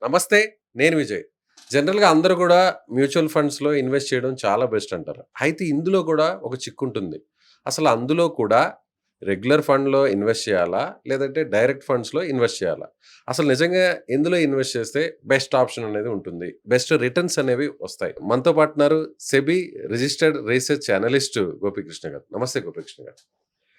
నమస్తే. నేను విజయ్. జనరల్‌గా అందరూ గూడా మ్యూచువల్ ఫండ్స్‌లో ఇన్వెస్ట్ చేయడం చాలా బెస్ట్ అంటారు. అయితే ఇందులో కూడా ఒక చిక్కుంటుంది. అసలు అందులో కూడా రెగ్యులర్ ఫండ్‌లో ఇన్వెస్ట్ చేయాలా? లేదంటే డైరెక్ట్ ఫండ్స్‌లో ఇన్వెస్ట్ చేయాలా? అసలు నిజంగా ఎందులో ఇన్వెస్ట్ చేస్తే బెస్ట్ ఆప్షన్ అనేది ఉంటుంది. బెస్ట్ రిటర్న్స్ అనేవి వస్తాయి. మనతో పాటు ఉన్నారు SEBI registered research analyst Gopikrishna గారు. నమస్తే గోపీకృష్ణ గారు.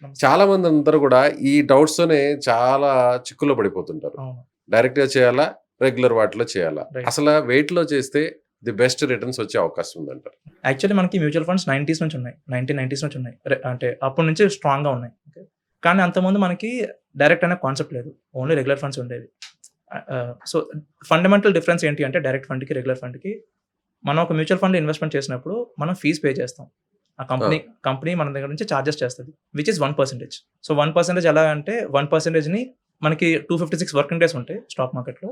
నమస్తే. చాలా మంది అందరూ కూడా ఈ డౌట్స్‌తోనే చాలా చిక్కుల్లో పడిపోతుంటారు. అవును. డైరెక్ట్‌గా చేయాలా? రెగ్యులర్ వాటిలో చేయాలా? రైట్. అసల వేటిలో చేస్తే ది బెస్ట్ రిటర్న్స్ వచ్చే అవకాశం ఉందంటారు? యాక్చువల్లీ మనకి మ్యూచువల్ ఫండ్స్ 90స్ నుంచి ఉన్నాయి. 1990స్ నుంచి ఉన్నాయి. అంటే అప్పటి నుంచి స్ట్రాంగ్‌గా ఉన్నాయి. ఓకే. కానీ అంతకుముందు మనకి డైరెక్ట్ అనే కాన్సెప్ట్ లేదు. ఓన్లీ రెగ్యులర్ ఫండ్స్ ఉండేవి. సో ఫండమెంటల్ డిఫరెన్స్ ఏంటి అంటే డైరెక్ట్ ఫండ్‌కి, రెగ్యులర్ ఫండ్‌కి మనం ఒక మ్యూచువల్ ఫండ్‌లో ఇన్వెస్ట్‌మెంట్ చేసినప్పుడు మనం ఫీస్ పే చేస్తాం. ఆ కంపెనీ మన దగ్గర నుంచి చార్జెస్ చేస్తది. Which is 1%. సో 1% ఎలా అంటే 1%ని మనకి 256 వర్కింగ్ డేస్ ఉంటాయి స్టాక్ మార్కెట్‌లో.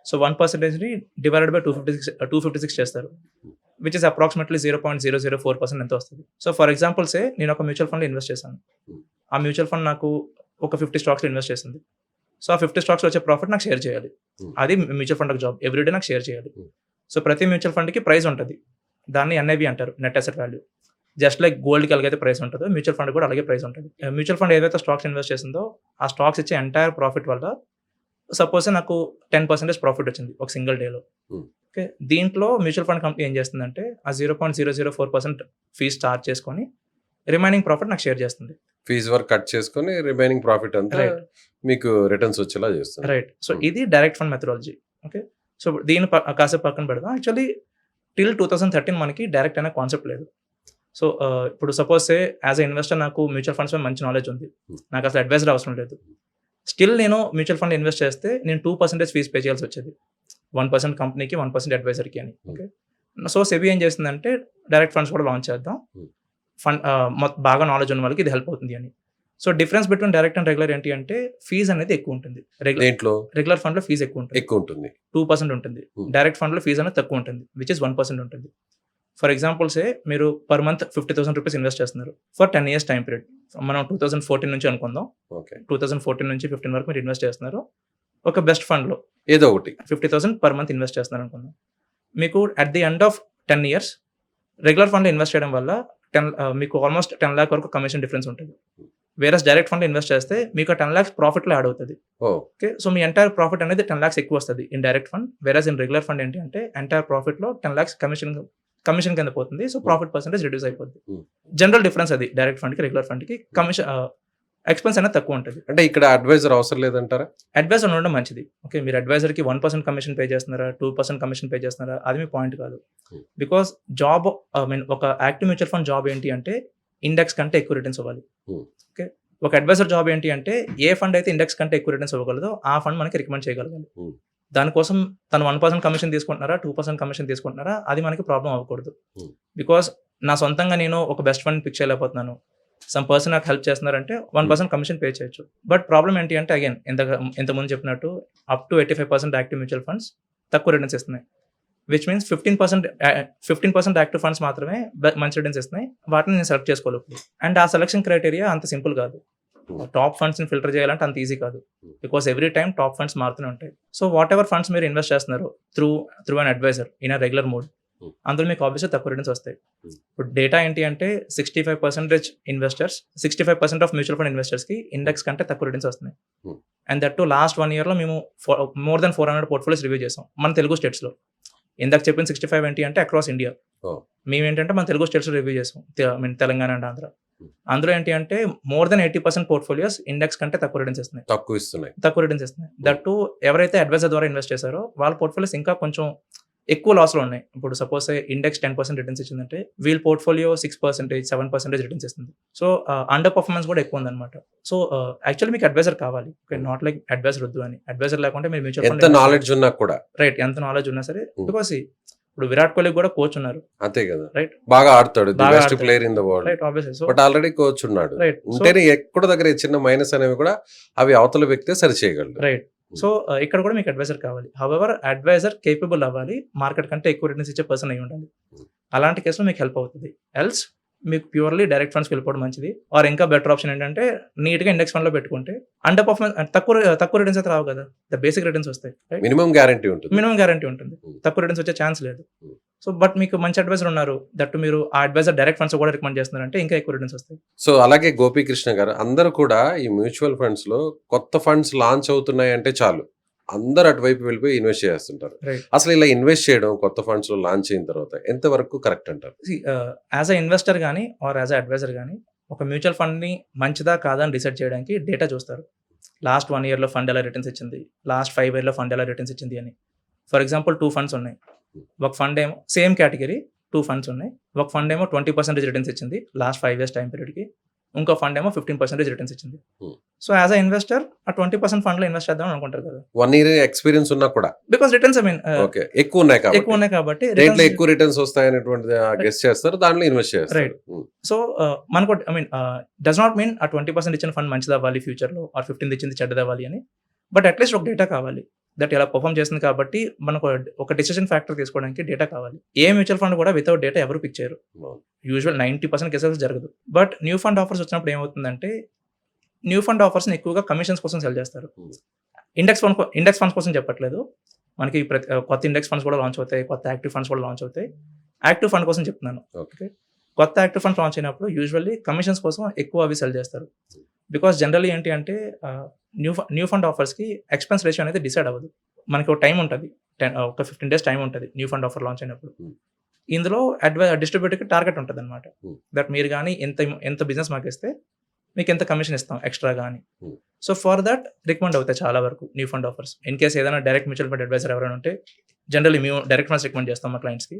సో 1%ని డివైడెడ్ బై 256 చేస్తారు. విచ్ ఈస్ అప్రాక్సిమేట్‌లీ 0.004% ఎంతో వస్తది. సో ఫర్ ఎగ్జాంపుల్ నేను ఒక మ్యూచువల్ ఫండ్‌లో ఇన్వెస్ట్ చేశాను. ఆ మ్యూచువల్ ఫండ్ నాకు ఒక 50 స్టాక్స్‌లో ఇన్వెస్ట్ చేసింది. సో ఆ 50 స్టాక్స్‌లో వచ్చే ప్రాఫిట్ నాకు షేర్ చేయాలి. అది mutual fund job. Every day నాకు షేర్ చేయాలి. సో ప్రతి మ్యూచువల్ ఫండ్‌కి ప్రైస్ ఉంటది. దాన్ని ఎన్ఐవి అంటారు. Net asset value. Just like గోల్డ్‌కి ఎలాగైతే ప్రైస్ ఉంటదో మ్యూచువల్ ఫండ్ కూడా అలాగే ప్రైస్ ఉంటది. మ్యూచువల్ ఫండ్ ఏదైతే స్టాక్స్ ఇన్వెస్ట్ చేసిందో ఆ స్టాక్స్ ఇచ్చే ఎంటైర్ ప్రాఫిట్ వల్ల సపోజ్ నాకు 10% ప్రాఫిట్ వచ్చింది ఒక సింగిల్ డేలో. ఓకే. దీంట్లో మ్యూచువల్ ఫండ్ కంపెనీ ఏం చేస్తుందంటే ఆ 0.004% ఫీస్ చార్జ్ చేసుకొని రిమైనింగ్ ప్రాఫిట్ నాకు షేర్ చేస్తుంది. ఫీస్ వరకు కట్ చేసుకొని రిమైనింగ్ ప్రాఫిట్ అంతా రైట్. మీకు రిటర్న్స్ వచ్చేలా చేస్తారు. రైట్. సో ఇది direct fund methodology. Okay. So దీన్ని కాసేపు పక్కన పెడదాం. యాక్చువల్లీ టిల్ 2013 మనకి డైరెక్ట్ అనే కాన్సెప్ట్ లేదు. సో ఇప్పుడు సపోజ్ యాజ్ ఎ ఇన్వెస్టర్ నాకు మ్యూచువల్ ఫండ్స్ మీద మంచి నాలెడ్జ్ ఉంది. నాకు అసలు అడ్వైజర్ అవసరం లేదు. స్టిల్ నేను మ్యూచువల్ ఫండ్ ఇన్వెస్ట్ చేస్తే నేను 2% ఫీస్ పే చేయాల్సి వచ్చేది. 1% కంపెనీకి, 1% అడ్వైజర్‌కి అని. ఓకే. సో సెబీ ఏం చేసిందంటే డైరెక్ట్ ఫండ్స్ కూడా లాంచ్ చేద్దాం. ఫండ్ బాగా నాలెడ్జ్ ఉన్న వాళ్ళకి ఇది హెల్ప్ అవుతుంది అని. So difference between direct and regular ఏంటి అంటే ఫీజ్ అనేది ఎక్కువ ఉంటుంది. దేంట్లో రెగ్యులర్ ఫండ్‌లో ఫీజ్ ఎక్కువ ఉంటుంది. ఎక్కువ ఉంటుంది. 2% ఉంటుంది. డైరెక్ట్ ఫండ్‌లో ఫీజ్ అనేది తక్కువ ఉంటుంది. విచ్ ఇస్ 1% ఉంటుంది. ఫర్ ఎగ్జాంపుల్ మీరు పర్ మంత్ ₹50,000 ఇన్వెస్ట్ చేస్తున్నారు ఫర్ 10 ఇయర్స్ టైమ్ పీరియడ్. మనం 2014 నుంచి అనుకుందాం. ఓకే. 2014 నుంచి 15 వరకు మీరు ఇన్వెస్ట్ చేస్తున్నారు. ఒక బెస్ట్ ఫండ్‌లో ఏదో ఒకటి 50,000 పర్ మంత్ ఇన్వెస్ట్ చేస్తున్నారు అనుకుందాం. మీకు at the end of 10 years regular ఫండ్‌లో ఇన్వెస్ట్ చేయడం వల్ల మీకు ఆల్మోస్ట్ 10 లాక్ వరకు కమిషన్ డిఫరెన్స్ ఉంటుంది. వేరస్ డైరెక్ట్ ఫండ్‌లో ఇన్వెస్ట్ చేస్తే మీకు 10 లాక్స్ ప్రాఫిట్‌లో యాడ్ అవుతది. ఓహ్! ఓకే. సో మీ ఎంటైర్ ప్రాఫిట్ అనేది 10 లాక్స్ ఎక్కువ వస్తది in direct fund. Versus in regular fund ఏంటి అంటే ఎంటైర్ ప్రాఫిట్‌లో 10 లాక్స్ కమిషన్ కింద పోతుంది. సో ప్రాఫిట్ పర్సెంటేజ్ రిడ్యూస్ అయిపోద్ది. జనరల్ డిఫరెన్స్ అది డైరెక్ట్ ఫండ్‌కి, రెగ్యులర్ ఫండ్‌కి కమిషన్ ఎక్స్‌పెన్స్ అనేది తక్కువ ఉంటది. అంటే ఇక్కడ అడ్వైజర్ అవసరం లేదంటారా? అడ్వైజర్ ఉండడం మంచిది. ఓకే. మీరు అడ్వైజర్‌కి 1% కమిషన్ పే చేస్తున్నారా? 2% కమిషన్ పే చేస్తున్నారా? అది మీ పాయింట్ కాదు. బికాజ్ ఒక యాక్టివ్ మ్యూచువల్ ఫండ్ జాబ్ ఏంటి అంటే ఇండెక్స్ కంటే ఎక్కువ రిటర్న్స్ ఇవ్వాలి. ఓకే. ఒక అడ్వైజర్ జాబ్ ఏంటి అంటే ఏ ఫండ్ అయితే ఇండెక్స్ కంటే ఎక్కువ రిటర్న్స్ ఇవ్వగలదో ఆ ఫండ్ మనకి రికమెండ్ చేయగలగాలి. దానికోసం తను 1% కమిషన్ తీసుకుంటున్నారా? 2% కమిషన్ తీసుకుంటున్నారా? అది మనకి ప్రాబ్లమ్ అవ్వకూడదు. బికాజ్ నా సొంతంగా నేను ఒక బెస్ట్ ఫండ్ పిక్ చేయలేకపోతున్నాను. సమ్ పర్సన్ నాకు హెల్ప్ చేస్తున్నారంటే 1% కమిషన్ పే చేయొచ్చు. బట్ ప్రాబ్లమ్ ఏంటి అంటే అగైన్ ఇంతకుముందు చెప్పినట్టు up to 85% active mutual funds తక్కువ రిటర్న్స్ ఇస్తున్నాయి. విచ్ మీన్స్ 15% యాక్టివ్ ఫండ్స్ మాత్రమే మంచి రిటర్న్స్ ఇస్తున్నాయి. వాటిని నేను సెలెక్ట్ చేసుకోలేదు. అండ్ ఆ సెలక్షన్ క్రైటీరియా అంత సింపుల్ కాదు. టాప్ ఫండ్స్ని ఫిల్టర్ చేయాలంటే అంత ఈజీ కాదు. Because every time top funds మారుతూనే ఉంటాయి. సో వాట్ ఎవర్ ఫండ్స్ మీరు ఇన్వెస్ట్ చేస్తున్నారు through an advisor in a regular mode, అందులో మీకు ఆబ్వియస్లీ తక్కువ రిటర్న్స్ వస్తాయి. ఇప్పుడు డేటా ఏంటి అంటే 65% ఆఫ్ మ్యూచువల్ ఫండ్ ఇన్వెస్టర్స్కి ఇండెక్స్ కంటే తక్కువ రిటర్న్స్ వస్తున్నాయి. అండ్ దట్ టు లాస్ట్ 1 ఇయర్లో మేము మోర్ దెన్ 400 పోర్ట్ఫోలియోస్ రివ్యూ చేసాం మన తెలుగు స్టేట్స్లో. ఇందాక చెప్పిన 65 ఏంటి అంటే అక్రాస్ ఇండియా. మేము ఏంటంటే మన తెలుగు స్టేట్స్లో రివ్యూ చేసాం. తెలంగాణ అండ్ ఆంధ్ర. అందులో ఏంటి అంటే మోర్ దెన్ 80% పోర్ట్ఫోలియోస్ ఇండెక్స్ కంటే తక్కువ రిటర్న్స్ ఇస్తున్నాయి. తక్కువ రిటర్న్స్ ఇస్తున్నాయి. దట్ టు ఎవరైతే అడ్వైజర్ ద్వారా ఇన్వెస్ట్ చేశారో వాళ్ళ పోర్ట్ఫోలియోస్ ఇంకా కొంచెం ఎక్కువ లాస్లో ఉన్నాయి. ఇప్పుడు సపోజ్ ఇండెక్స్ 10% రిటర్న్స్ ఇచ్చిందంటే వీళ్ళ పోర్ట్ఫోలియో 6%, 7% రిటర్న్స్ ఇస్తుంది. సో అండర్ పర్ఫార్మెన్స్ కూడా ఎక్కువ ఉందన్నమాట. సో యాక్చువల్లీ మీకు అడ్వైజర్ కావాలి. నాట్ లైక్ అడ్వైజర్ వద్దు అని. అడ్వైజర్ లేకుంటే మీరు మ్యూచువల్ ఫండ్ నాలెడ్జ్ ఉన్నా కూడా రైట్ ఎంత నాలెడ్జ్ ఉన్నా సరే బికాస్ ఇప్పుడు విరాట్ కోహ్లీ కూడా కోచ్ ఉన్నారు. అంతే కదా. రైట్. బాగా ఆడతాడు. The best player in the world. Right. Obviously. So but already coach ఉన్నాడు. రైట్. ఉంటేనే ఎక్కడ దగ్గర చిన్న మైనస్ అనేవి కూడా అవి అవతల వ్యక్తే సరి చేయగలడు. రైట్. సో ఇక్కడ కూడా మీకు అడ్వైజర్ కావాలి. హౌఎవర్ అడ్వైజర్ కేపబుల్ అవ్వాలి. మార్కెట్ కంటే ఎక్కువ రిటర్న్స్ ఇచ్చే పర్సన్ అయి ఉండాలి. అలాంటి కేసులో మీకు హెల్ప్ అవుతుంది. ఎల్స్ మీకు ప్యూర్లీ డైరెక్ట్ ఫండ్స్కి వెళ్ళిపోవడం మంచిది. ఆర్ ఇంకా బెటర్ ఆప్షన్ ఏంటంటే నీట్గా ఇండెక్స్ ఫండ్లో పెట్టుకుంటే అండర్ పర్ఫార్మెన్స్ తక్కువ రిటర్న్స్ అయితే రావు కదా, ద బేసిక్ రిటర్న్స్ వస్తాయి. మినిమం గ్యారంటీ ఉంటుంది. మినిమం గ్యారంటీ ఉంటుంది, తక్కువ రిటర్న్స్ వచ్చే ఛాన్స్ లేదు. సో బట్ మీకు మంచి అడ్వైజర్ ఉన్నారు, దట్టు మీరు ఆ అడ్వైజర్ డైరెక్ట్ ఫండ్స్ కూడా రికమెండ్ చేస్తున్నారంటే ఇంకా ఎక్కువ రిటర్న్స్ వస్తాయి. సో అలాగే గోపీకృష్ణ గారు, అందరూ కూడా ఈ మ్యూచువల్ ఫండ్స్ లో కొత్త ఫండ్స్ లాంచ్ అవుతున్నాయి అంటే చాలు అందరు అటువైపు వెళ్ళిపోయి ఇన్వెస్ట్ చేస్తుంటారు. రైట్. అసలు ఇలా ఇన్వెస్ట్ చేయడం కొత్త ఫండ్స్ లో లాంచ్ అయిన తర్వాత ఎంతవరకు కరెక్ట్ అంటారు? యాజ్ అ ఇన్వెస్టర్ కానీ ఆర్ యాజ్ అ అడ్వైజర్ కానీ ఒక మ్యూచువల్ ఫండ్ని మంచిదా కాదా అని డిసైడ్ చేయడానికి డేటా చూస్తారు. లాస్ట్ 1 ఇయర్లో ఫండ్ ఎలా రిటర్న్స్ ఇచ్చింది, లాస్ట్ 5 ఇయర్లో ఫండ్ ఎలా రిటర్న్స్ ఇచ్చింది అని. ఫర్ ఎగ్జాంపుల్ 2 ఫండ్స్ ఉన్నాయి, ఒక ఫండ్ ఏమో సేమ్ కేటగిరీ 2 ఫండ్స్ ఉన్నాయి, ఒక ఫండ్ ఏమో 20% రిటర్న్స్ ఇచ్చింది లాస్ట్ 5 ఇయర్స్ టైం పీరియడ్కి, ఇంకో ఫండ్ ఏమో 15% రిటర్న్స్ ఇచ్చింది. సో యాజ్ అ ఇన్వెస్టర్ ఆ 20% ఫండ్లో ఇన్వెస్ట్ చేద్దాం అనుకుంటారు కదా, 1 ఇయర్ ఎక్స్పీరియన్స్ ఉన్నా కూడా బికాస్ రిటర్న్స్ ఓకే ఎక్కువ ఉన్నాయి ఎక్కువ ఉన్నాయి కాబట్టి దేంట్లో ఎక్కువ రిటర్న్స్ వస్తాయనేటువంటి గెస్ చేస్తారు, దాంట్లో ఇన్వెస్ట్ చేస్తారు. రైట్. సో మనకు డస్ నాట్ మీన్ ఆ 20% ఇచ్చిన ఫండ్ మంచిది అవ్వాలి ఫ్యూచర్లో, ఆర్ 15 ఇచ్చింది చెడ్డది అవ్వాలి అని. బట్ అట్లీస్ట్ ఒక డేటా కావాలి దట్ ఎలా పర్ఫామ్ చేస్తుంది కాబట్టి మనకు ఒక డిసిషన్ ఫ్యాక్టర్ తీసుకోవడానికి డేటా కావాలి. ఏ మ్యూచువల్ ఫండ్ కూడా వితౌట్ డేటా ఎవరు పిక్ చేయరు, యూజువల్ 90% కేసెస్ జరగదు. బట్ న్యూ ఫండ్ ఆఫర్స్ వచ్చినప్పుడు ఏమవుతుందంటే న్యూ ఫండ్ ఆఫర్స్ని ఎక్కువగా కమిషన్స్ కోసం సెల్ చేస్తారు. ఇండెక్స్ ఫండ్స్ కోసం చెప్పట్లేదు, మనకి కొత్త ఇండెక్స్ ఫండ్స్ కూడా లాంచ్ అవుతాయి, కొత్త యాక్టివ్ ఫండ్స్ కూడా లాంచ్ అవుతాయి. యాక్టివ్ ఫండ్ కోసం చెప్తున్నాను. ఓకే, కొత్త యాక్టివ్ ఫండ్స్ లాంచ్ అయినప్పుడు యూజువల్లీ కమిషన్స్ కోసం ఎక్కువ అవి సెల్ చేస్తారు. బికాస్ జనరల్లీ ఏంటి అంటే న్యూ ఫండ్ ఆఫర్స్కి ఎక్స్పెన్స్ రేషియో అనేది డిసైడ్ అవ్వదు. మనకి ఒక టైం ఉంటుంది, ఒక 15 days టైం ఉంటుంది న్యూ ఫండ్ ఆఫర్ లాంచ్ అయినప్పుడు. ఇందులో డిస్ట్రిబ్యూటర్కి టార్గెట్ ఉంటుంది అనమాట, దట్ మీరు కానీ ఎంత బిజినెస్ మాకు ఇస్తే మీకు ఎంత కమిషన్ ఇస్తాం ఎక్స్ట్రా కానీ. సో ఫర్ దట్ రికమెండ్ అవుతాయి చాలా వరకు new fund offers. In case ఏదైనా డైరెక్ట్ మ్యూచువల్ ఫండ్ అడ్వైజర్ ఎవరైనా ఉంటే జనరల్లీ మేము డైరెక్ట్ ఫండ్స్ రికమెండ్ చేస్తాం మా క్లయింట్స్కి.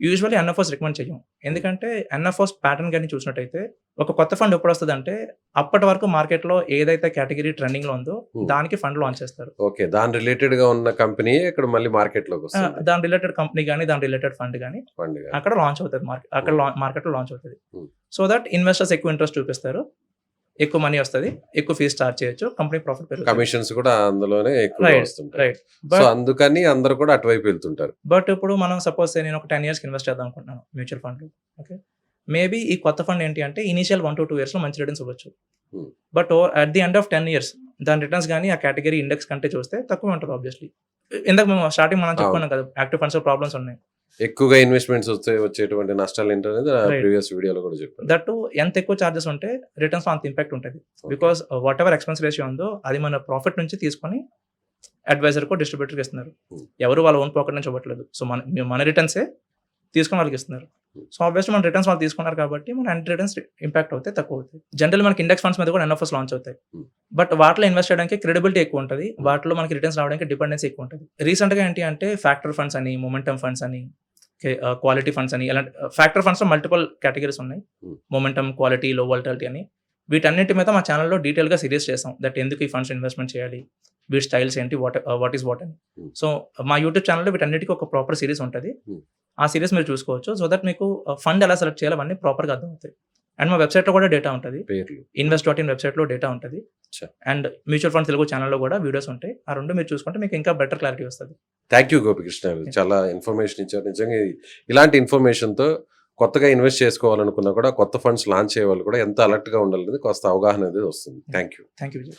యూజువల్లీ ఎన్ఎఫ్ఓస్ రికమెండ్ చేయం, ఎందుకంటే ఎన్ఎఫ్ఓస్ ప్యాటర్న్ కానీ చూసినట్టయితే ఒక కొత్త ఫండ్ ఎప్పుడు వస్తుంది అంటే అప్పటి వరకు మార్కెట్లో ఏదైతే కేటగిరీ ట్రెండింగ్ లో ఉందో దానికి ఫండ్ లాంచ్ చేస్తారు. ఓకే, దాని రిలేటెడ్ గా ఉన్న కంపెనీ ఇక్కడ మళ్ళీ మార్కెట్ లోకి వస్తుంది, దాని రిలేటెడ్ కంపెనీ కానీ దాని రిలేటెడ్ ఫండ్ కానీ అక్కడ లాంచ్ అవుతుంది, అక్కడ మార్కెట్లో లాంచ్ అవుతుంది. సో దట్ ఇన్వెస్టర్స్ ఎక్కువ ఇంట్రెస్ట్ చూపిస్తారు, ఎక్కువ మనీ వస్తుంది, ఎక్కువ ఫీజ్ స్టార్ట్ చేయొచ్చు, కంపెనీ ప్రాఫిట్ పెరుగుతుంది, కమిషన్స్ కూడా అందులోనే ఎక్కువ వస్తుంటాయి. రైట్. సో అందుకని అందరూ కూడా అటువైపు వెళ్తుంటారు. బట్ ఇప్పుడు మనం సపోజ్ నేను ఒక 10 years ఇన్వెస్ట్ చేద్దాం అనుకుంటున్నాను మ్యూచువల్ ఫండ్. ఓకే, మేబీ ఈ కొత్త ఫండ్ ఏంటి అంటే ఇనిషియల్ 1 to 2 years లో మంచి రిటర్న్స్ ఇవ్వచ్చు, but at the end of 10 years దాని రిటర్న్స్ కానీ ఆ కేటగిరీ ఇండెక్స్ కంటే చూస్తే తక్కువ ఉంటుంది ఆబ్వియస్లీ. ఇందాక మేము స్టార్టింగ్ మనం చెప్పుకున్నాం కదా యాక్టివ్ ఫండ్స్ ప్రాబ్లమ్స్ ఉన్నాయి, ఎక్కువగా ఇన్వెస్ట్మెంట్స్ వచ్చేటువంటి నష్టాలు ఏంటనేది ప్రీవియస్ వీడియోలో కూడా చెప్పారు. దట్టు ఎంత ఎక్కువ చార్జెస్ ఉంటే రిటర్న్స్ అంత ఇంపాక్ట్ ఉంటుంది. Because what ever expense ratio ఉందో అది మన ప్రాఫిట్ నుంచి తీసుకొని అడ్వైజర్కో డిస్ట్రిబ్యూటర్కి ఇస్తున్నారు, ఎవరు వాళ్ళ ఓన్ పాకెట్ నుంచి ఇవ్వట్లేదు. సో మన రిటర్న్సే తీసుకుని వాళ్ళకి ఇస్తున్నారు. సో ఆబ్వియస్లీ మన రిటర్న్స్ వాళ్ళు తీసుకున్నారు కాబట్టి మన యాంటీ రిటర్న్స్ ఇంపాక్ట్ అవుతాయి, తక్కువ అవుతాయి. జనరల్ మనకి ఇండెక్స్ ఫండ్స్ మీద కూడా ఎన్ఎఫ్ఎస్ లాంచ్ అవుతాయి, బట్ వాటిలో ఇన్వెస్ట్ చేయడానికి క్రెడిబిలిటీ ఎక్కువ ఉంటుంది, వాటిలో మనకి రిటర్న్స్ రావడానికి డిపెండెన్సీ ఎక్కువ ఉంటుంది. రీసెంట్గా ఏంటి అంటే ఫ్యాక్టర్ ఫండ్స్ అని, మొమెంటమ్ ఫండ్స్ అని, క్వాలిటీ ఫండ్స్ అని, ఇలాంటి ఫ్యాక్టర్ ఫండ్స్ లో మల్టిపుల్ కేటగిరీస్ ఉన్నాయి, మొమెంటమ్, క్వాలిటీ, లో వాలటిలిటీ అని. వీటన్నిటి మీద మా ఛానల్లో డీటెయిల్గా సిరీస్ చేసాం దట్ ఎందుకు ఈ ఫండ్స్ ఇన్వెస్ట్మెంట్ చేయాలి, వీటి స్టైల్స్ ఏంటి, వాట్ ఈస్ వాట్ అని. సో మా యూట్యూబ్ ఛానల్లో వీటన్నిటికీ ఒక ప్రాపర్ సిరీస్ ఉంటుంది, ఆ సిరీస్ మీరు చూసుకోవచ్చు. సో దట్ మీకు ఫండ్ ఎలా సెలెక్ట్ చేయాలి అవన్నీ ప్రాపర్గా అర్థమవుతాయి. అండ్ మా వెబ్సైట్లో కూడా డేటా ఉంటుంది, invest.in వెబ్సైట్లో డేటా ఉంటుంది, అండ్ మ్యూచువల్ ఫండ్ తెలుగు ఛానల్లో కూడా వీడియోస్ ఉంటాయి. ఆ రెండు మీరు చూసుకుంటే మీకు ఇంకా బెటర్ క్లారిటీ వస్తుంది. థ్యాంక్ యూ గోపికృష్ణ, చాలా ఇన్ఫర్మేషన్ ఇచ్చారు. నిజంగా ఇలాంటి ఇన్ఫర్మేషన్తో కొత్తగా ఇన్వెస్ట్ చేసుకోవాలనుకున్నా కూడా కొత్త ఫండ్స్ లాంచ్ చేయ వాళ్ళు కూడా ఎంత అలర్ట్గా ఉండాలనేది కొంత అవగాహన అనేది వస్తుంది. Thank you. Thank you Vijay.